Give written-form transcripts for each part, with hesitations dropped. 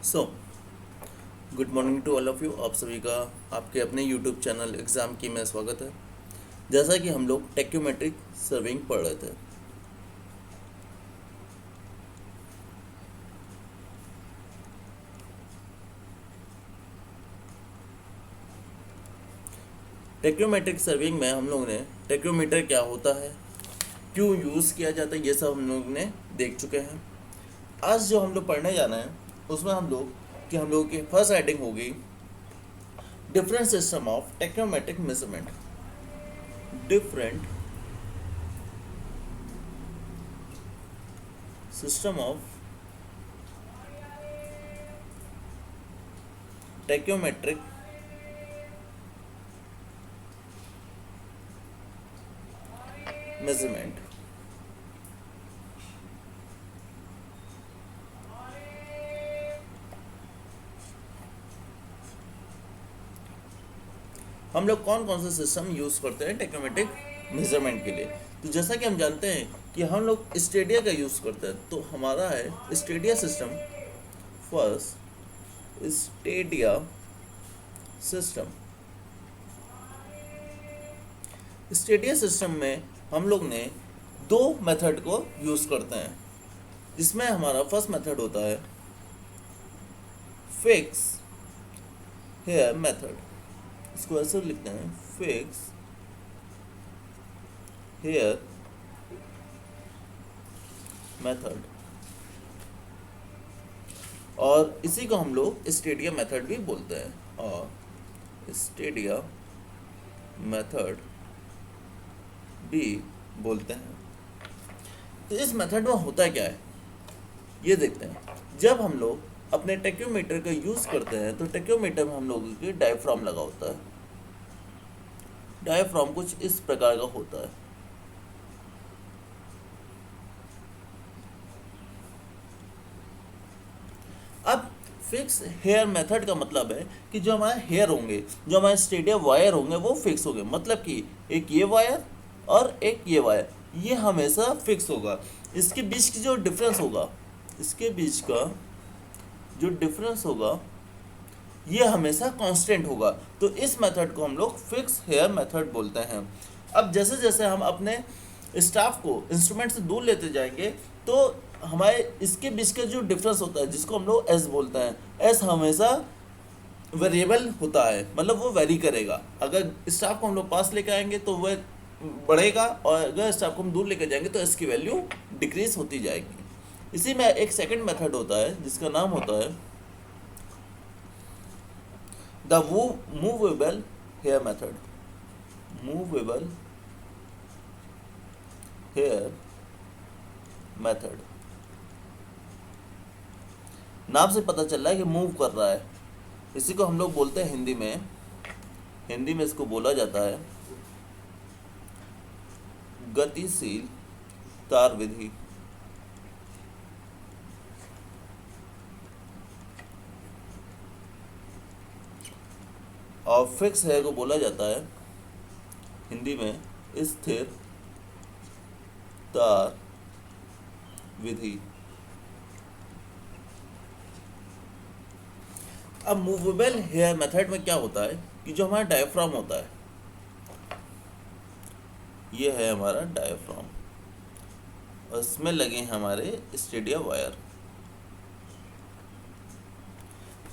So good morning to all of you. आप सभी का आपके अपने यूट्यूब चैनल एग्ज़ाम की में स्वागत है। जैसा कि हम लोग टेक्योमेट्रिक सर्विंग पढ़ रहे थे, टेक्योमेट्रिक सर्विंग में हम लोग ने टेक्योमीटर क्या होता है, क्यों यूज़ किया जाता है, ये सब हम लोग ने देख चुके हैं। आज जो हम लोग पढ़ने जाना है उसमें हम लोग की फर्स्ट हेडिंग होगी different system of tacheometric measurement. Different system of tacheometric measurement. हम लोग कौन कौन सा सिस्टम यूज़ करते हैं टेक्नोमेट्रिक मेजरमेंट के लिए। तो जैसा कि हम जानते हैं कि हम लोग स्टेडिया का यूज़ करते हैं, तो हमारा है Stadia system. First Stadia system. Stadia system में हम लोग ने दो मेथड को यूज़ करते हैं, जिसमें हमारा फर्स्ट मेथड होता है फिक्स हेयर मेथड। इसको ऐसे लिखते हैं, फिक्स हेयर मेथड, और इसी को हम लोग स्टेडिया मेथड भी बोलते हैं, और स्टेडिया मेथड भी बोलते हैं। तो इस मेथड में होता क्या है ये देखते हैं। जब हम लोग अपने टेक्योमीटर का यूज़ करते हैं तो टेक्योमीटर में हम लोगों की डायफ्राम लगा होता है। डायफ्राम कुछ इस प्रकार का होता है। अब फिक्स हेयर मेथड का मतलब है कि जो हमारे हेयर होंगे, जो हमारे स्टेडिया वायर होंगे, वो फिक्स होंगे। मतलब कि एक ये वायर और एक ये वायर, ये हमेशा फिक्स होगा। इसके बीच की जो डिफरेंस होगा, इसके बीच का जो डिफरेंस होगा, ये हमेशा कांस्टेंट होगा। तो इस मेथड को हम लोग फिक्स हेयर मेथड बोलते हैं। अब जैसे जैसे हम अपने स्टाफ को इंस्ट्रूमेंट से दूर लेते जाएंगे, तो हमारे इसके बीच का जो डिफरेंस होता है, जिसको हम लोग एस बोलते हैं, एस हमेशा वेरिएबल होता है, मतलब वो वेरी करेगा। अगर स्टाफ को हम लोग पास लेकर आएंगे तो वह बढ़ेगा, और अगर स्टाफ को हम दूर लेकर जाएंगे तो इसकी वैल्यू डिक्रीज होती जाएगी। इसी में एक सेकंड मेथड होता है जिसका नाम होता है the movable hair method. Movable hair method, नाम से पता चल रहा है कि मूव कर रहा है। इसी को हम लोग बोलते हैं हिंदी में इसको बोला जाता है गतिशील तार विधि। और फिक्स हेयर को बोला जाता है हिंदी में स्थिर तार विधि। अब मूवेबल हेयर मेथड में क्या होता है कि जो हमारा डायफ्राम होता है, ये है हमारा डायफ्राम, और इसमें लगे हैं हमारे स्टेडिया वायर।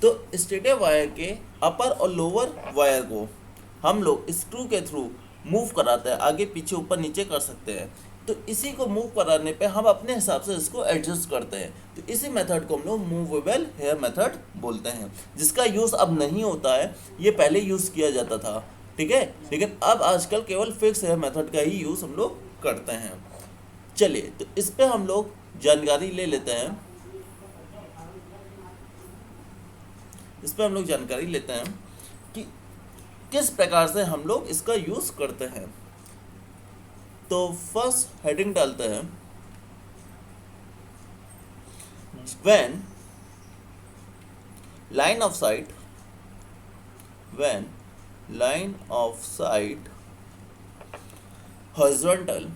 तो स्टेडिया वायर के अपर और लोअर वायर को हम लोग स्क्रू के थ्रू मूव कराते हैं, आगे पीछे ऊपर नीचे कर सकते हैं। तो इसी को मूव कराने पे हम अपने हिसाब से इसको एडजस्ट करते हैं। तो इसी मेथड को हम लोग मूवेबल हेयर मेथड बोलते हैं, जिसका यूज़ अब नहीं होता है, ये पहले यूज़ किया जाता था, ठीक है। लेकिन अब आजकल केवल फिक्स हेयर मेथड का ही यूज़ हम लोग करते हैं। चलिए, तो इस पर हम लोग जानकारी ले लेते हैं। कि किस प्रकार से हम लोग इसका यूज़ करते हैं। तो फर्स्ट हेडिंग डालते हैं, when line of site horizontal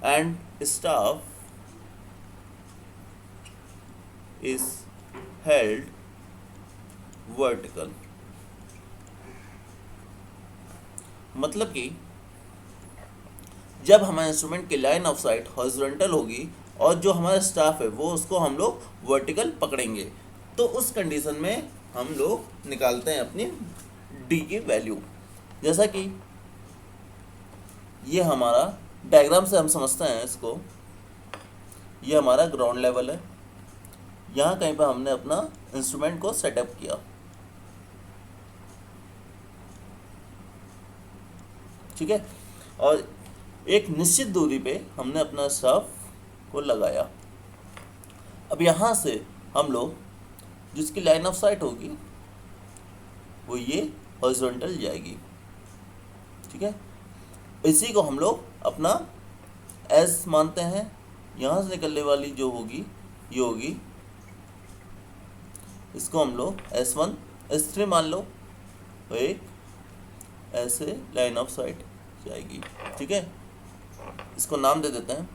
and staff is held vertical. मतलब कि जब हमारे इंस्ट्रूमेंट की लाइन ऑफ साइट हॉरिजॉन्टल होगी और जो हमारा स्टाफ है वो उसको हम लोग वर्टिकल पकड़ेंगे, तो उस कंडीशन में हम लोग निकालते हैं अपनी डी की वैल्यू। जैसा कि ये हमारा डायग्राम से हम समझते हैं इसको, ये हमारा ग्राउंड लेवल है, यहाँ कहीं पर हमने अपना इंस्ट्रूमेंट को सेटअप किया, ठीक है, और एक निश्चित दूरी पे हमने अपना स्टाफ को लगाया। अब यहाँ से हम लोग जिसकी लाइन ऑफ साइट होगी वो ये हॉरिजॉन्टल जाएगी, ठीक है। इसी को हम लोग अपना एस मानते हैं। यहाँ से निकलने वाली जो होगी ये होगी, इसको हम लोग S1 S3 मान लो, एक ऐसे लाइन ऑफ साइट जाएगी, ठीक है। इसको नाम दे देते हैं,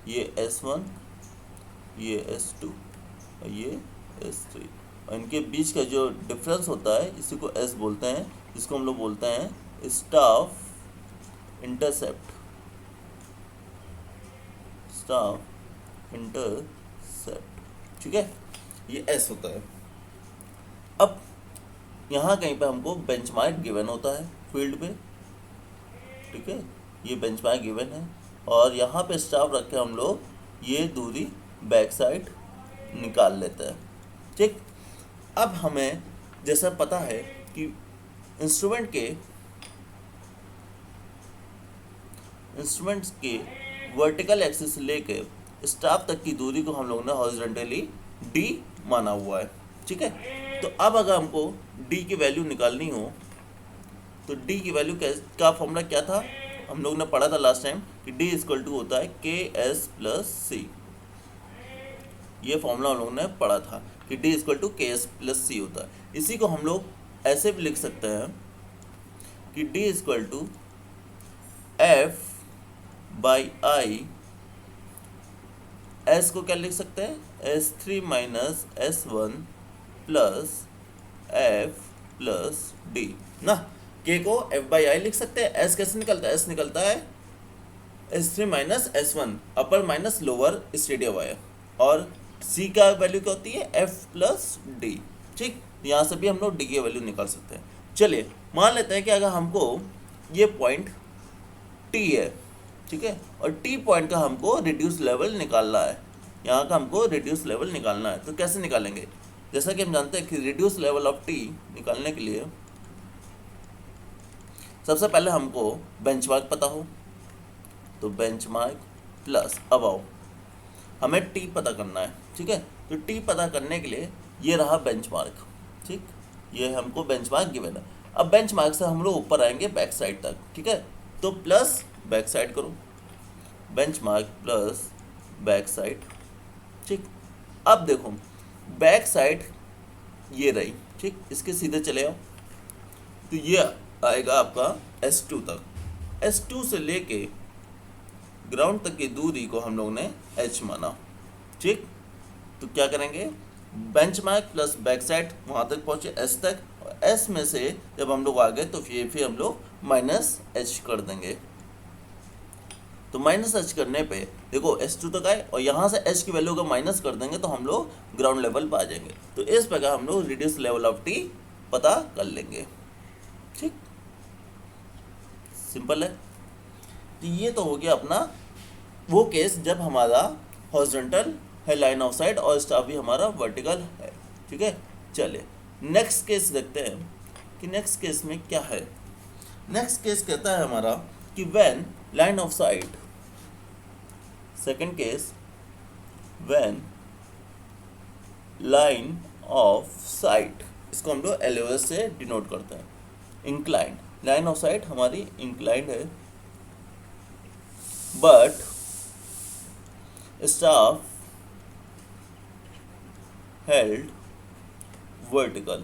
ये S1, ये S2 और ये S3, और इनके बीच का जो डिफरेंस होता है इसी को S बोलते हैं, जिसको हम लोग बोलते हैं स्टाफ इंटरसेप्ट। स्टाफ इंटरसेप्ट, ठीक है, ये S होता है। अब यहाँ कहीं पे हमको बेंचमार्क गिवन होता है फील्ड पे, ठीक है, ये बेंचमार्क गिवन है, और यहाँ पे स्टाफ रख के हम लोग ये दूरी बैक साइड निकाल लेते हैं, ठीक। अब हमें जैसा पता है कि इंस्ट्रूमेंट्स के वर्टिकल एक्सिस से लेके स्टाफ तक की दूरी को हम लोगों ने हॉरिजॉन्टली डी माना हुआ है, ठीक है। तो अब अगर हमको डी की वैल्यू निकालनी हो तो डी की वैल्यू का फॉर्मूला क्या था, हम लोग ने पढ़ा था लास्ट टाइम कि डी इक्वल टू होता है के एस प्लस सी। ये फॉर्मूला हम लोगों ने पढ़ा था कि D equal to K S plus सी होता है। इसी को हम लोग ऐसे भी लिख सकते हैं कि D equal to F by I, S को क्या लिख सकते हैं, S3 minus S1 plus F plus D ना। के को एफ बाई आई लिख सकते हैं, एस कैसे निकलता है, एस निकलता है S3 माइनस S1 अपर माइनस लोअर स्टेडियम वायर, और सी का वैल्यू क्या होती है, एफ प्लस डी, ठीक। यहाँ से भी हम लोग डी की वैल्यू निकाल सकते हैं। चलिए मान लेते हैं कि अगर हमको ये पॉइंट टी है, ठीक है, और टी पॉइंट का हमको रिड्यूस लेवल निकालना है, यहाँ का हमको रिड्यूस लेवल निकालना है, तो कैसे निकालेंगे। जैसा कि हम जानते हैं कि रिड्यूस लेवल ऑफ टी निकालने के लिए सबसे पहले हमको बेंचमार्क पता हो, तो बेंचमार्क प्लस अबाव, हमें टी पता करना है, ठीक है। तो टी पता करने के लिए ये रहा बेंचमार्क, ठीक, ये हमको बेंचमार्क गिवन है। अब बेंचमार्क से हम लोग ऊपर आएंगे बैक साइड तक, ठीक है, तो प्लस बैक साइड करो, बेंचमार्क प्लस बैक साइड, ठीक। अब देखो बैक साइड ये रही, ठीक, इसके सीधे चले आओ, तो ये आएगा आपका S2 तक। S2 से लेके ग्राउंड तक की दूरी को हम लोग ने H माना, ठीक। तो क्या करेंगे, बेंचमार्क प्लस बैक साइड वहाँ तक पहुँचे S तक, और S में से जब हम लोग आ गए तो फिर हम लोग माइनस H कर देंगे। तो माइनस H करने पे देखो S2 तक आए, और यहाँ से H की वैल्यू को माइनस कर देंगे तो हम लोग ग्राउंड लेवल पर आ जाएंगे। तो इस प्रकार हम लोग रिड्यूस लेवल ऑफ टी पता कर लेंगे, ठीक, सिंपल है। तो ये तो हो गया अपना वो केस जब हमारा हॉरिजॉन्टल है लाइन ऑफ साइट और स्टाफ भी हमारा वर्टिकल है, ठीक है। चलिए नेक्स्ट केस देखते हैं कि नेक्स्ट केस में क्या है। नेक्स्ट केस कहता है हमारा कि when line of site, second case, when line of site, इसको हम लोग LOS से डिनोट करते हैं, इंक्लाइंड, लाइन ऑफ साइट हमारी इंक्लाइंड है, बट स्टाफ हेल्ड वर्टिकल,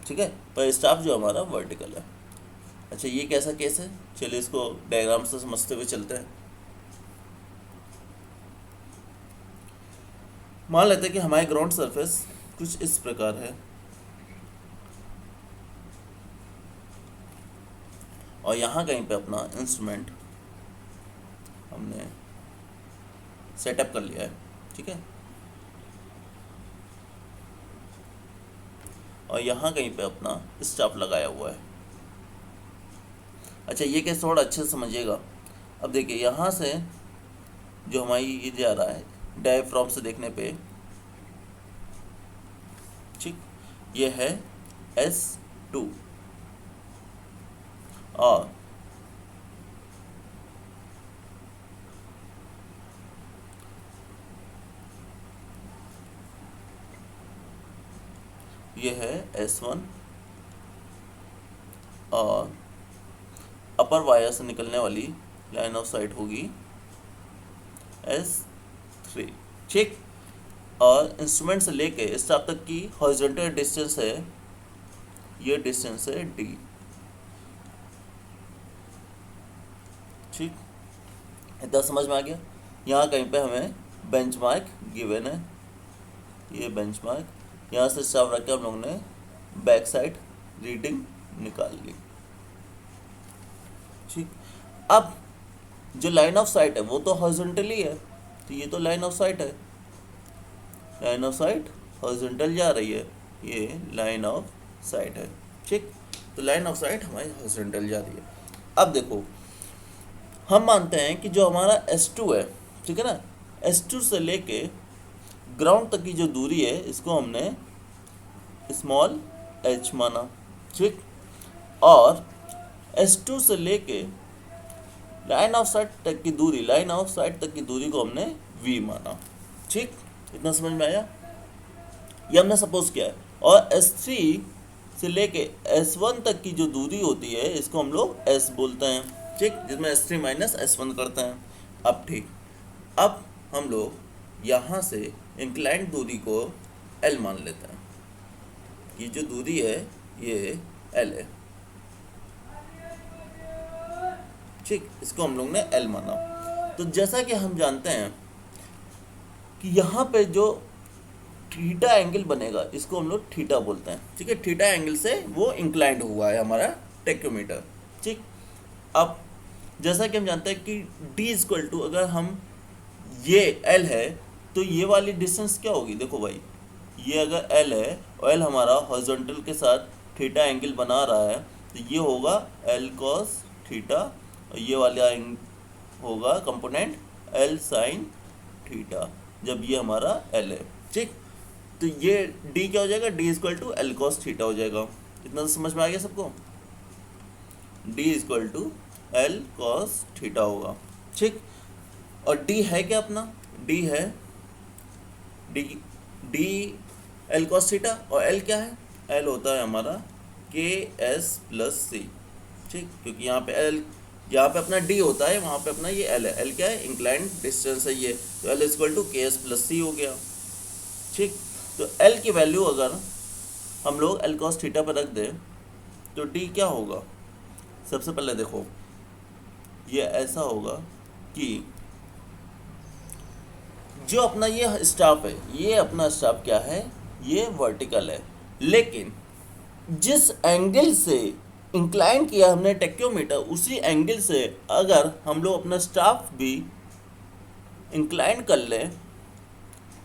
ठीक है, पर स्टाफ जो हमारा वर्टिकल है। अच्छा ये कैसा केस है, चलिए इसको डायग्राम से समझते हुए चलते हैं। मान लेते हैं कि हमारी ग्राउंड सरफेस कुछ इस प्रकार है और यहाँ कहीं पे अपना इंस्ट्रूमेंट हमने सेटअप कर लिया है, ठीक है। और यहाँ कहीं पे अपना स्टाफ लगाया हुआ है। अच्छा, ये केस थोड़ा अच्छे से समझिएगा। अब देखिए यहाँ से जो हमारी ये जा रहा है डायफ्राम से देखने पे, ठीक, ये है S2 और ये है S1 और अपर वायर से निकलने वाली लाइन ऑफ साइट होगी S3, ठीक। और इंस्ट्रूमेंट से लेके स्टाफ तक की हॉरिजॉन्टल डिस्टेंस है, ये डिस्टेंस है D, ठीक। इतना समझ में आ गया। यहाँ कहीं पे हमें बेंचमार्क गिवन है, ये बेंचमार्क, यहाँ से स्टाफ रख के हम लोग ने बैक साइड रीडिंग निकाल ली, ठीक। अब जो लाइन ऑफ साइट है वो तो हॉरिजॉन्टली है, तो ये तो लाइन ऑफ साइट है, लाइन ऑफ साइट हॉरिजॉन्टल जा रही है, ये लाइन ऑफ साइट है, ठीक। तो लाइन ऑफ साइट हमारी हॉरिजॉन्टल जा रही है। अब देखो, हम मानते हैं कि जो हमारा S2 है, ठीक है ना, S2 से लेके ग्राउंड तक की जो दूरी है इसको हमने स्मॉल h माना, ठीक। और S2 से लेके लाइन ऑफ साइट तक की दूरी, लाइन ऑफ साइट तक की दूरी को हमने v माना, ठीक। इतना समझ में आया? ये हमने सपोज किया है। और S3 से लेके S1 तक की जो दूरी होती है इसको हम लोग S बोलते हैं, ठीक, जिसमें S3 माइनस S1 करते हैं। अब ठीक, अब हम लोग यहाँ से इंक्लाइंड दूरी को L मान लेते हैं। ये जो दूरी है ये L है, ठीक, इसको हम लोग ने L माना। तो जैसा कि हम जानते हैं कि यहाँ पे जो थीटा एंगल बनेगा इसको हम लोग थीटा बोलते हैं, ठीक है। थीटा एंगल से वो इंक्लाइंड हुआ है हमारा टेक्योमीटर, ठीक। अब जैसा कि हम जानते हैं कि D इक्वल टू, अगर हम ये L है तो ये वाली डिस्टेंस क्या होगी, देखो भाई, ये अगर L है और L हमारा हॉरिजॉन्टल के साथ थीटा एंगल बना रहा है तो ये होगा L cos थीटा और ये वाला होगा कंपोनेंट L sin थीटा, जब ये हमारा L है, ठीक। तो ये D क्या हो जाएगा, D equal to L cos theta हो जाएगा। इतना तो समझ में आ गया सबको? D equal to L cos theta होगा, ठीक। और D है क्या अपना, D है D L cos थीटा, और L क्या है, L होता है हमारा KS प्लस C, ठीक, क्योंकि यहाँ पे L, यहाँ पे अपना D होता है, वहाँ पे अपना ये L है। L क्या है, इंक्लाइंड डिस्टेंस है ये, तो L equal to KS plus C हो गया, ठीक। तो L की वैल्यू अगर हम लोग L cos थीटा पर रख दें तो D क्या होगा, सबसे पहले देखो ये ऐसा होगा कि जो अपना ये स्टाफ है, ये अपना स्टाफ क्या है, ये वर्टिकल है, लेकिन जिस एंगल से इंक्लाइन किया हमने टेक्योमीटर उसी एंगल से अगर हम लोग अपना स्टाफ भी इंक्लाइन कर ले,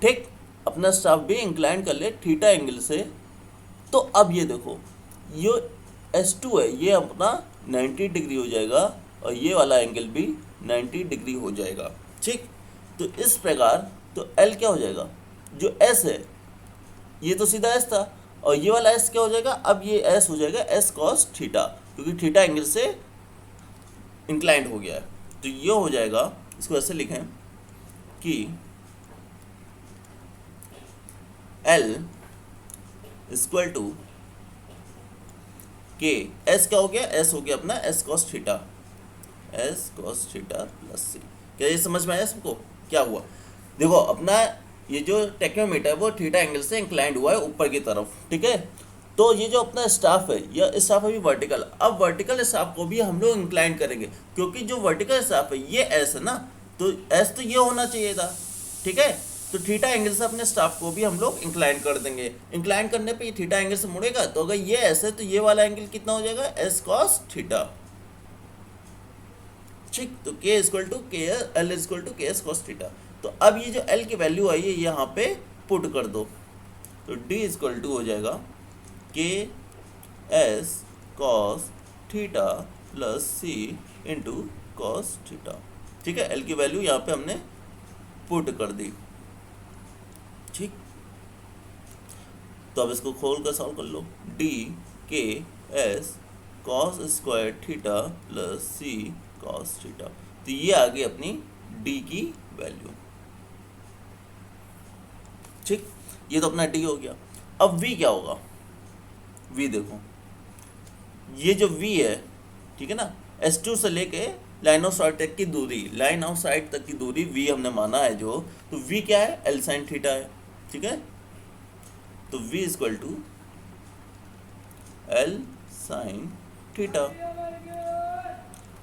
ठीक, अपना स्टाफ भी इंक्लाइन कर ले थीटा एंगल से, तो अब ये देखो ये S2 है, ये अपना 90 डिग्री हो जाएगा और ये वाला एंगल भी 90 डिग्री हो जाएगा, ठीक। तो इस प्रकार तो L क्या हो जाएगा, जो S है ये तो सीधा S था, और ये वाला S क्या हो जाएगा, अब ये S हो जाएगा S cos थीटा, क्योंकि थीटा एंगल से इंक्लाइंड हो गया है। तो ये हो जाएगा, इसको ऐसे लिखें कि L equal to K, S क्या हो गया, S हो गया अपना S cos theta, S cos theta plus C। क्या ये समझ में आया सबको क्या हुआ? देखो अपना ये जो टेक्योमीटर है वो थीटा एंगल से इंक्लाइंड हुआ है ऊपर की तरफ, ठीक है। तो ये जो अपना स्टाफ है, यह स्टाफ अभी वर्टिकल, अब वर्टिकल स्टाफ को भी हम लोग इंक्लाइन करेंगे, क्योंकि जो वर्टिकल स्टाफ है ये S है ना, तो S तो ये होना चाहिए था, ठीक है। तो थीटा एंगल से अपने स्टाफ को भी हम लोग इंक्लाइन कर देंगे। इंक्लाइन करने पे ये थीटा एंगल से मुड़ेगा, तो अगर ये ऐसे तो ये वाला एंगल कितना हो जाएगा, एस कॉस थीटा। ठीक, तो के इक्वल टू के L equal to K s cos theta. तो अब ये जो एल की वैल्यू आई है यहाँ पे पुट कर दो, तो डी इक्वल टू हो जाएगा के एस कॉस थीटा प्लस सी इंटू कॉस थीटा। ठीक है, एल की वैल्यू यहाँ पे हमने पुट कर दी। ठीक, तो अब इसको खोल कर सॉल्व कर लो, d k s cos square theta plus c cos theta. तो ये आ गई अपनी डी की वैल्यू। ठीक, ये तो अपना डी हो गया। अब वी क्या होगा, वी देखो, ये जो वी है, ठीक है ना, S2 से लेके लाइन ऑफ साइट तक की दूरी, लाइन ऑफ साइट तक की दूरी वी हमने माना है जो, तो वी क्या है, एल साइन थीटा है। ठीक है, तो v equal to L sine theta.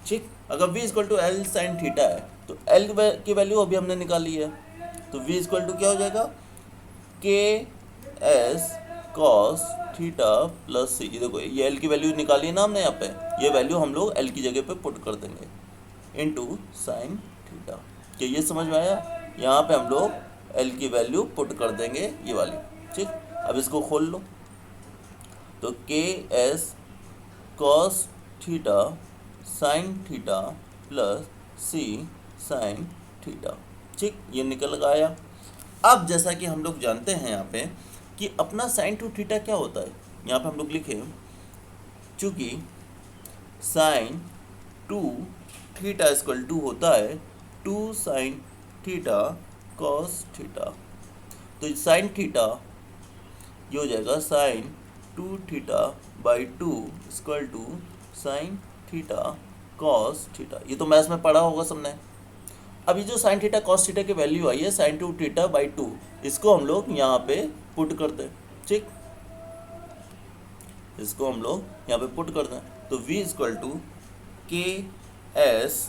ठीक, अगर v equal to L sine theta है तो l की वैल्यू अभी हमने निकाली है, तो v इक्वल टू क्या हो जाएगा, के एस कॉस थीटा प्लस सी। देखो ये l की वैल्यू निकाली है ना हमने, यहाँ पे ये वैल्यू हम लोग l की जगह पे पुट कर देंगे इनटू साइन थीटा। क्या ये समझ में आया, यहाँ पे हम लोग l की वैल्यू पुट कर देंगे ये वाली। ठीक, अब इसको खोल लो, तो k s cos theta sine theta plus सी साइन थीटा। ठीक, ये निकल आया। अब जैसा कि हम लोग जानते हैं यहाँ पे कि अपना साइन टू थीटा क्या होता है, यहाँ पे हम लोग लिखे, चूँकि sine two theta equal to होता है two sine theta cos theta, तो साइन थीटा ये हो जाएगा sine two theta by two equal to sine theta cos theta. ये तो मैथ्स में पढ़ा होगा सबने। अब ये जो साइन थीटा कॉस थीटा की वैल्यू आई है sign two theta by to, इसको हम लोग यहाँ पे पुट कर दें। ठीक, इसको हम लोग यहाँ पे पुट कर दें, तो v equal to K S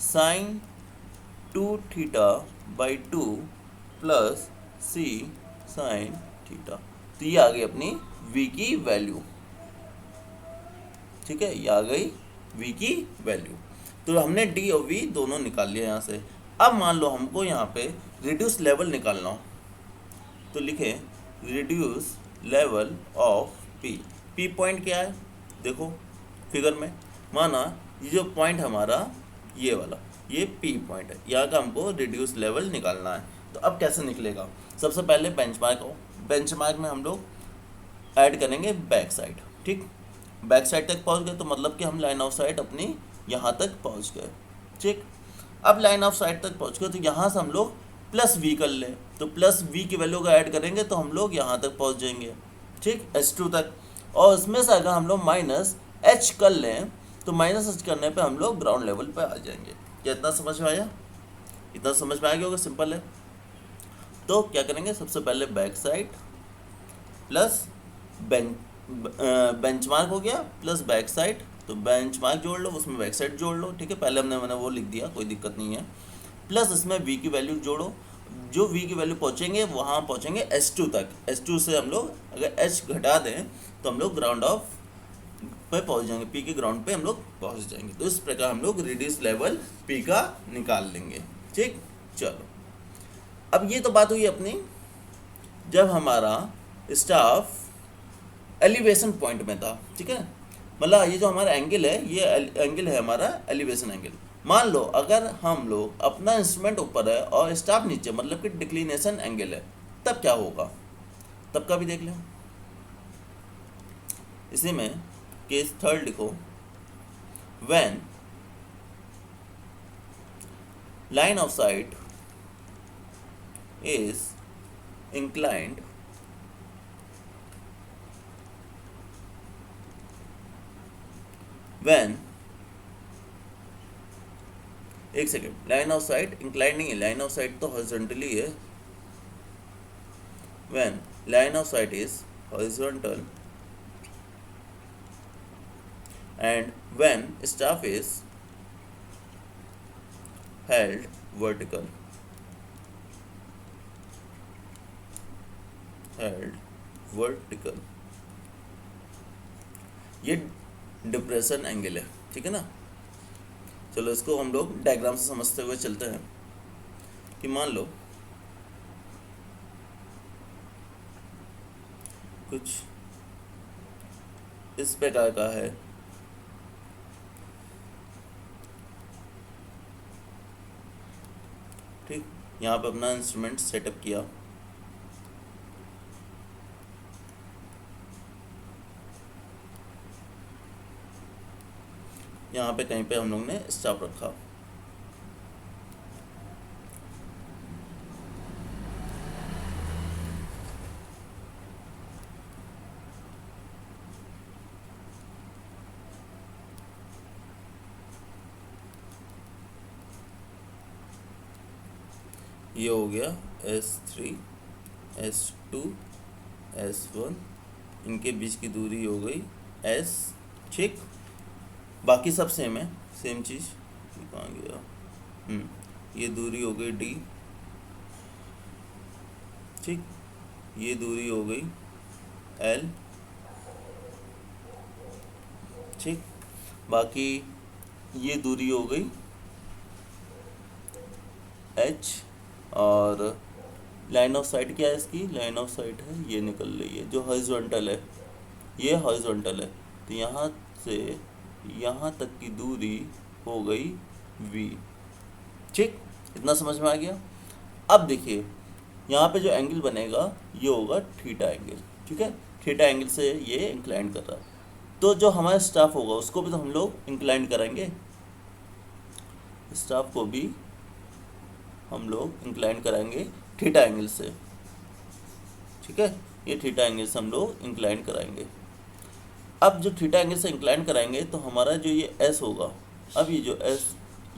sine two theta by two plus C sine theta. तो ये आ गई अपनी v की वैल्यू। ठीक है, ये आ गई v की वैल्यू। तो हमने d और v दोनों निकाल लिया यहाँ से। अब मान लो हमको यहाँ पे रिड्यूस लेवल निकालना हो, तो लिखें reduce level of p। p point क्या है, देखो फिगर में, माना ये जो पॉइंट हमारा ये वाला, ये p पॉइंट है, यहाँ का हमको रिड्यूस लेवल निकालना है। तो अब कैसे निकलेगा, सबसे पहले बेंचमार्क हो, बेंचमार्क में हम लोग ऐड करेंगे बैक साइड। ठीक, बैक साइड तक पहुंच गए तो मतलब कि हम लाइन ऑफ साइट अपनी यहाँ तक पहुंच गए। ठीक, अब लाइन ऑफ साइट तक पहुंच गए तो यहाँ से हम लोग प्लस वी कर लें, तो प्लस वी की वैल्यू का ऐड करेंगे तो हम लोग यहाँ तक पहुंच जाएंगे। ठीक, S2 तक, और इसमें से अगर हम लोग माइनस एच कर लें तो माइनस एच करने पे हम लोग ग्राउंड लेवल पे आ जाएंगे। क्या इतना समझ में आया, इतना समझ में आ गया होगा, सिंपल है। तो क्या करेंगे, सबसे पहले बैक साइड प्लस बेंचमार्क हो गया प्लस बैक साइड, तो बेंचमार्क जोड़ लो, उसमें बैक साइड जोड़ लो। ठीक है, पहले मैंने वो लिख दिया, कोई दिक्कत नहीं है। प्लस इसमें v की वैल्यू जोड़ो, जो v की वैल्यू पहुँचेंगे वहाँ पहुँचेंगे S2 तक। S2 से हम लोग अगर h घटा दें तो हम लोग ग्राउंड ऑफ पे पहुँच जाएंगे, p के ग्राउंड पे हम लोग पहुँच जाएंगे। तो इस प्रकार हम लोग रिड्यूस लेवल p का निकाल लेंगे। ठीक, चलो अब ये तो बात हुई अपनी जब हमारा स्टाफ एलिवेशन पॉइंट में था। ठीक है, मतलब ये जो हमारा एंगल है, ये एंगल है हमारा एलिवेशन एंगल। मान लो अगर हम लोग अपना इंस्ट्रूमेंट ऊपर है और स्टाफ नीचे, मतलब कि डिक्लिनेशन एंगल है, तब क्या होगा, तब का भी देख लें। इसी में केस थर्ड लिखो, when line of site is inclined when, एक second, line of site inclined नहीं है, लाइन ऑफ साइट तो हॉरिजॉन्टली है। when line of sight is horizontal and when staff is held vertical। Held vertical, ये depression angle है, ठीक है ना। चलो इसको हम लोग डायग्राम से समझते हुए चलते हैं कि मान लो कुछ इस प्रकार का है, ठीक। यहाँ पे अपना इंस्ट्रूमेंट सेटअप किया, यहाँ पे कहीं पे हम लोग ने स्टॉप रखा, ये हो गया S3 S2 S1, इनके बीच की दूरी हो गई S, ठीक। बाकी सब सेम है, सेम चीज़, कहाँ गया, ये दूरी हो गई D, ठीक। ये दूरी हो गई L, ठीक। बाकी ये दूरी हो गई H, और लाइन ऑफ साइट क्या है इसकी, लाइन ऑफ साइट है ये निकल रही है जो हॉरिजॉन्टल है, ये हॉरिजॉन्टल है, तो यहाँ से यहाँ तक की दूरी हो गई V, ठीक। इतना समझ में आ गया। अब देखिए यहाँ पे जो एंगल बनेगा ये होगा थीटा एंगल, ठीक है। थीटा एंगल से ये इंक्लाइन कर रहा है, तो जो हमारा स्टाफ होगा उसको भी तो हम लोग इंक्लाइन करेंगे, स्टाफ को भी हम लोग इंक्लाइन कराएंगे थीटा एंगल से, ठीक है। ये थीटा एंगल से हम लोग इंक्लाइन कराएंगे। अब जो थीटा एंगल से इंक्लाइन कराएंगे तो हमारा जो ये एस होगा, अब ये जो एस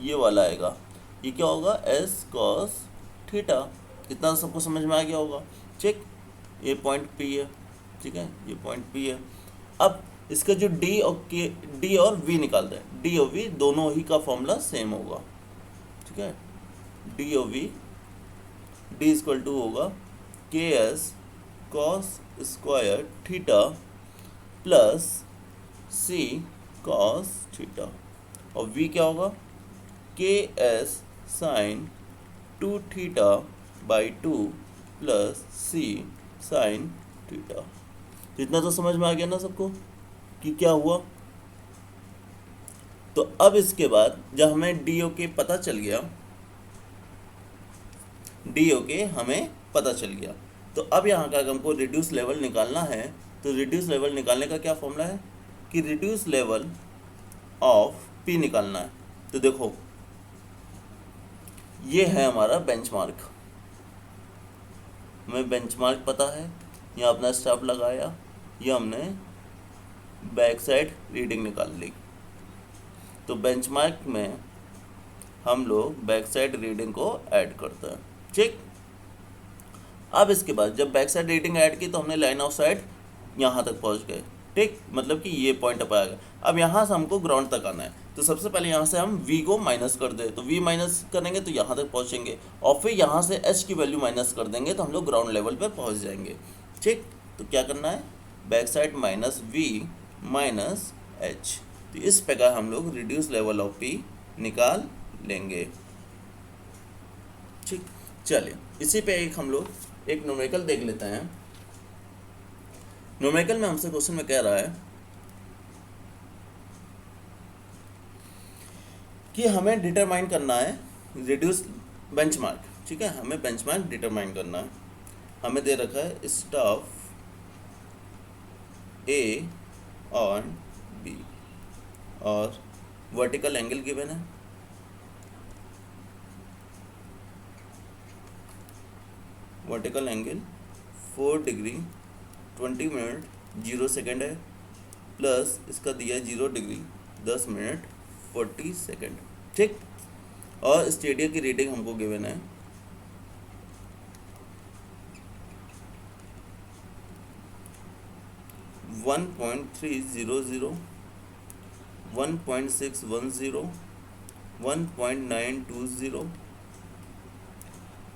ये वाला आएगा, ये क्या होगा, एस कॉस थीटा। इतना सबको समझ में आ गया होगा, ठीक। ये पॉइंट पी है, ठीक है, ये पॉइंट पी है। अब इसका जो डी और वी निकालते हैं, डी और वी दोनों ही का फॉर्मूला सेम होगा, ठीक है। डी और वी, डी इक्वल टू होगा k s cos square theta plus c cos theta, और वी क्या होगा, k S sine 2 theta by 2 plus C sine theta. इतना तो समझ में आ गया ना सबको कि क्या हुआ। तो अब इसके बाद जब हमें डी ओ के पता चल गया, डी ओ के हमें पता चल गया, तो अब यहाँ का हमको रिड्यूस लेवल निकालना है। तो रिड्यूस लेवल निकालने का क्या फॉर्मूला है कि रिड्यूस लेवल ऑफ पी निकालना है। तो देखो ये है हमारा बेंचमार्क, हमें बेंचमार्क पता है, यहाँ अपना स्टॉप लगाया, ये हमने बैक साइड रीडिंग निकाल ली। तो बेंचमार्क में हम लोग बैक साइड रीडिंग को ऐड करते हैं, ठीक। अब इसके बाद जब बैक साइड रीडिंग ऐड की तो हमने लाइन ऑफ साइट यहाँ तक पहुँच गए, ठीक, मतलब कि ये पॉइंट अप आएगा। अब यहाँ से हमको ग्राउंड तक आना है, तो सबसे पहले यहाँ से हम v को माइनस कर दें, तो v माइनस करेंगे तो यहाँ तक पहुँचेंगे, और फिर यहाँ से h की वैल्यू माइनस कर देंगे तो हम लोग ग्राउंड लेवल पे पहुँच जाएंगे, ठीक। तो क्या करना है, back side minus v minus h। तो इस प्रकार हम लोग रिड्यूस लेवल ऑफ p निकाल लेंगे, ठीक। चलिए इसी पे एक हम लोग एक न्यूमेरिकल देख लेते हैं। न्यूमेरिकल में हमसे क्वेश्चन में कह रहा है कि हमें डिटरमाइन करना है रिड्यूस बेंचमार्क, ठीक है, हमें बेंचमार्क डिटरमाइन करना है। हमें दे रखा है स्टाफ ए ऑन बी और वर्टिकल एंगल गिवन है, vertical angle 4 degree 20 minute 0 second है, प्लस इसका दिया 0 डिग्री 10 मिनट 40 सेकेंड, ठीक। और स्टेडियम की रीडिंग हमको गिवन है 1.300, 1.610, 1.920,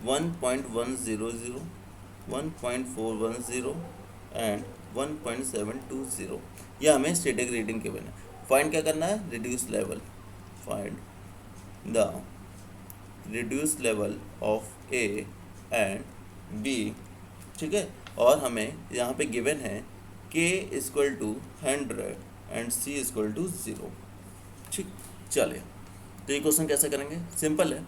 1.100, 1.410 एंड 1.720। यह हमें स्टैटिक रीडिंग के बने। फाइंड क्या करना है, reduce level, find the reduce level of A and B, ठीक है। और हमें यहाँ पे गिवन है k equal to 100 and c equal to 0, ठीक। चलिए, तो ये क्वेश्चन कैसे करेंगे, सिंपल है।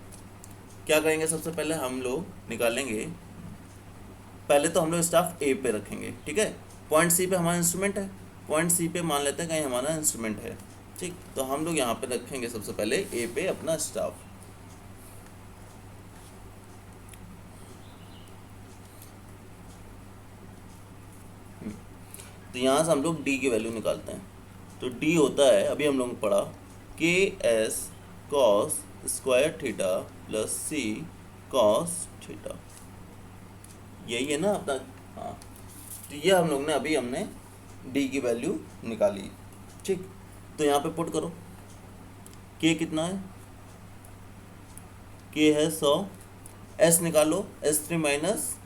क्या करेंगे, सबसे पहले हम लोग निकालेंगे, पहले तो हम लोग स्टाफ ए पे रखेंगे, ठीक है। पॉइंट सी पे हमारा इंस्ट्रूमेंट है, पॉइंट सी पे मान लेते हैं कहीं हमारा इंस्ट्रूमेंट है, ठीक। तो हम लोग यहाँ पे रखेंगे सबसे पहले ए पे अपना स्टाफ। तो यहाँ से हम लोग डी की वैल्यू निकालते हैं। तो डी होता है, अभी हम लोग ने पढ़ा, k s cos square theta plus c cos theta, यही है ना अपना। हाँ, तो ये हम लोग ने अभी हमने डी की वैल्यू निकाली, ठीक। तो यहाँ पे पुट करो, के कितना है, के है 100, एस निकालो, S3 माइनस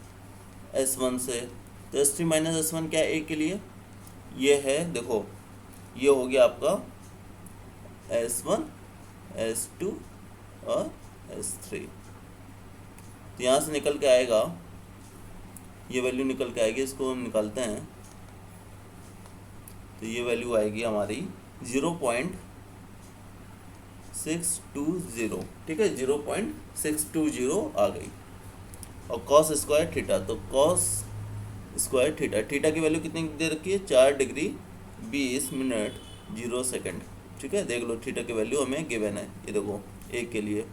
S1 से। तो S3 माइनस S1 क्या है ए के लिए, ये है, देखो ये हो गया आपका S1 S2 और S3। तो यहाँ से निकल के आएगा, ये वैल्यू निकल के आएगी, इसको हम निकालते हैं। तो ये वैल्यू आएगी हमारी 0.620, ठीक है, 0.620 आ गई। और कॉस स्क्वायर थीटा, तो कॉस स्क्वायर थीटा, थीटा की वैल्यू कितनी दे रखी है, 4 डिग्री 20 मिनट 0 सेकंड, ठीक है। देख लो थीटा की वैल्यू हमें गिवन है, ये देखो एक के लिए,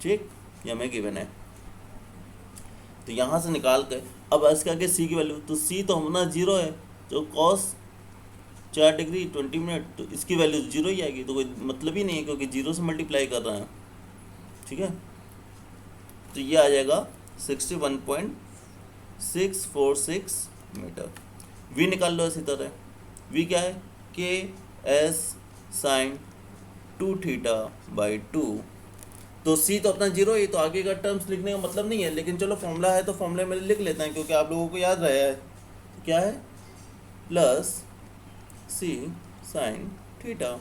ठीक, ये हमें गिवन है। तो यहाँ से निकाल के अब इसके आगे सी की वैल्यू, तो सी तो हमारा 0 है, तो कॉस 4 डिग्री 20 मिनट, तो इसकी वैल्यू 0 ही आएगी, तो कोई मतलब ही नहीं है क्योंकि 0 से मल्टीप्लाई कर रहे हैं, ठीक है। तो ये आ जाएगा 61.646 मीटर। वी निकाल लो इसी तरह, वी क्या है, के एस साइन 2 थीटा बाई 2। तो सी तो अपना 0 ही, तो आगे का टर्म्स लिखने का मतलब नहीं है, लेकिन चलो फॉर्मूला है तो फॉर्मूले में लिख लेते हैं क्योंकि आप लोगों को याद रहा है। तो क्या है, प्लस सी साइन थीटा,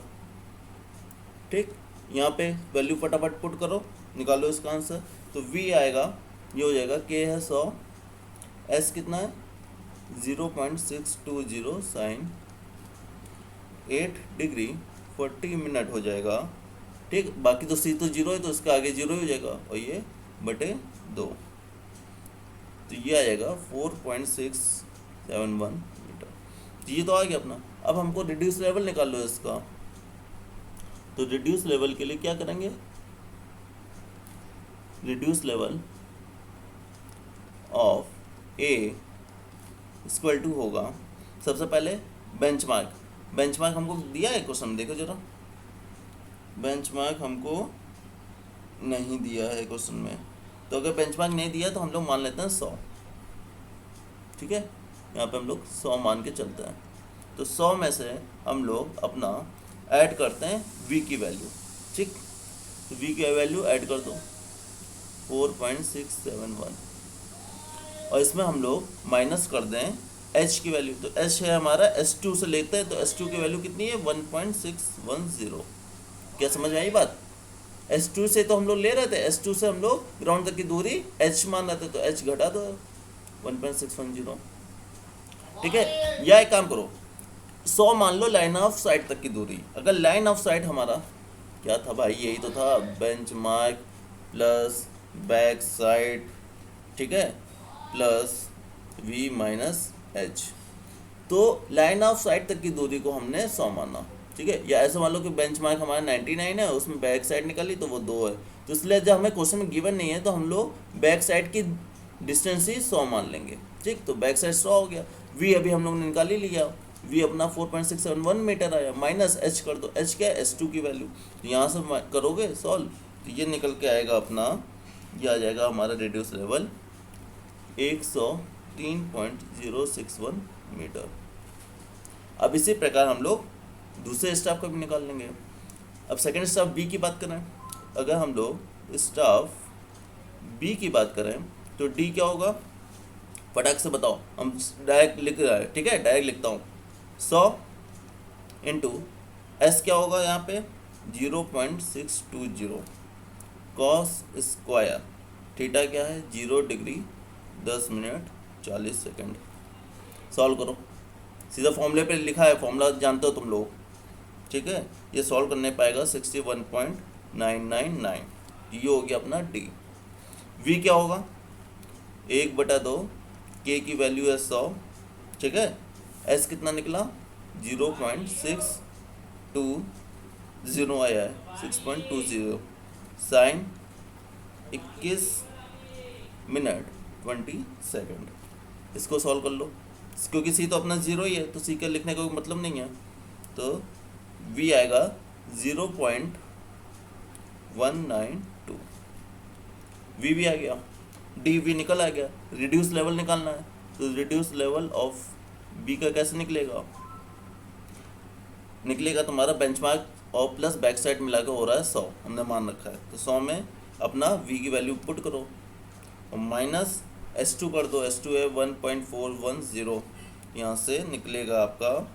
ठीक। यहाँ पे वैल्यू फटाफट पुट करो, निकालो इसका आंसर। तो वी आएगा, ये हो जाएगा के है 100, एस कितना है 0.620 साइन 8 डिग्री 40 मिनट हो जाएगा, ठीक। बाकी तो सी तो 0 है, तो इसका आगे 0 ही हो जाएगा, और ये बटे 2, तो ये आ जाएगा 4.671 मीटर। तो ये तो आ गया अपना। अब हमको रिड्यूस लेवल निकाल लो इसका। तो रिड्यूस लेवल के लिए क्या करेंगे, reduce level of A equal to होगा, सबसे पहले बेंचमार्क। बेंचमार्क हमको दिया है क्वेश्चन, देखो जरा, बेंचमार्क हमको नहीं दिया है क्वेश्चन में। तो अगर बेंचमार्क नहीं दिया तो हम लोग मान लेते हैं 100, ठीक है। यहाँ पे हम लोग 100 मान के चलते हैं। तो 100 में से हम लोग अपना ऐड करते हैं v की वैल्यू, ठीक। तो v की वैल्यू ऐड कर दो 4.671, और इसमें हम लोग माइनस कर दें h की वैल्यू। तो h है हमारा, S2 से लेते हैं, तो S2 की वैल्यू कितनी है 1.610। क्या समझ में आई बात, S2 से तो हम लोग ले रहे थे, S2 से हम लोग ग्राउंड तक की दूरी h मान रहे थे, तो h घटा दो 1.610, ठीक है। या एक काम करो, 100 मान लो लाइन ऑफ साइट तक की दूरी। अगर लाइन ऑफ साइट हमारा क्या था भाई, यही तो था, बेंचमार्क प्लस बैक साइड, ठीक है, प्लस v माइनस h। तो लाइन ऑफ साइड तक की दूरी को हमने 100 माना, ठीक है। या ऐसे मान लो कि बेंचमार्क हमारा 99 है, उसमें बैक साइड निकाली तो वो 2 है, तो इसलिए जब हमें क्वेश्चन में गिवन नहीं है तो हम लोग बैक साइड की डिस्टेंस ही 100 मान लेंगे, ठीक। तो बैक साइड 100 हो गया, v अभी हम लोग ने निकाल ही लिया, v अपना 4.671 मीटर आया, माइनस h कर दो, h क्या है S2 की वैल्यू। तो यहाँ से करोगे सॉल्व, तो ये निकल के आएगा अपना, ये आ जाएगा हमारा रिड्यूस लेवल 103.061 मीटर। अब इसी प्रकार हम लोग दूसरे स्टाफ का भी निकाल लेंगे। अब सेकेंड स्टाफ बी की बात करें, अगर हम लोग स्टाफ बी की बात करें तो डी क्या होगा, फटाक से बताओ, हम डायरेक्ट लिख रहा है, ठीक है, डायरेक्ट लिखता हूँ। 100 इंटू एस क्या होगा यहाँ पे 0.620 कॉस स्क्वायर थीटा क्या है 0 डिग्री 10 मिनट 40 सेकंड। सॉल्व करो, सीधा फॉर्मूले पे लिखा है, फॉर्मूला जानते हो तुम लोग, ठीक है। ये सॉल्व करने पाएगा 61.999, ये हो गया अपना डी। वी क्या होगा 1/2, के की वैल्यू है 100, ठीक है। एस कितना निकला 0.620 आया है 6.20 साइन 21 मिनट 20 सेकंड। इसको सॉल्व कर लो, क्योंकि सी तो अपना जीरो ही है तो सी का लिखने का कोई मतलब नहीं है, तो वी आएगा 0.192। वी भी आ गया, डी वी निकल आ गया। रिड्यूस लेवल निकालना है, तो रिड्यूस लेवल ऑफ बी का कैसे निकलेगा तुम्हारा बेंचमार्क और प्लस बैक साइड मिला के हो रहा है 100, हमने मान रखा है, तो 100 में अपना वी की वैल्यू पुट करो और माइनस S2 कर दो, S2 है 1.410, यहाँ से निकलेगा आपका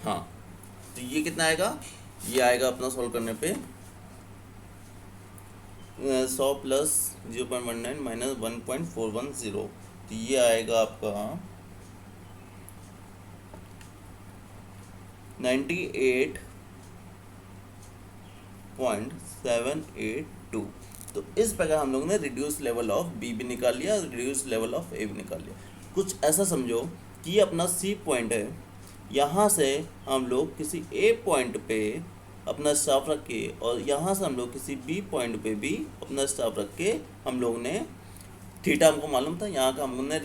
हाँ, तो ये कितना आएगा, ये आएगा अपना सॉल्व करने पे 100 प्लस 0.19 माइनस 1.410, तो ये आएगा आपका 98.782। तो इस प्रकार हम लोग ने रिड्यूस लेवल ऑफ बी भी निकाल लिया, रिड्यूस लेवल ऑफ ए भी निकाल लिया। कुछ ऐसा समझो कि ये अपना सी पॉइंट है, यहाँ से हम लोग किसी ए पॉइंट पे अपना स्टाफ रख के और यहाँ से हम लोग किसी बी पॉइंट पे भी अपना स्टाफ रख के हम लोग ने थीटा हमको मालूम था, यहाँ का हम लोग ने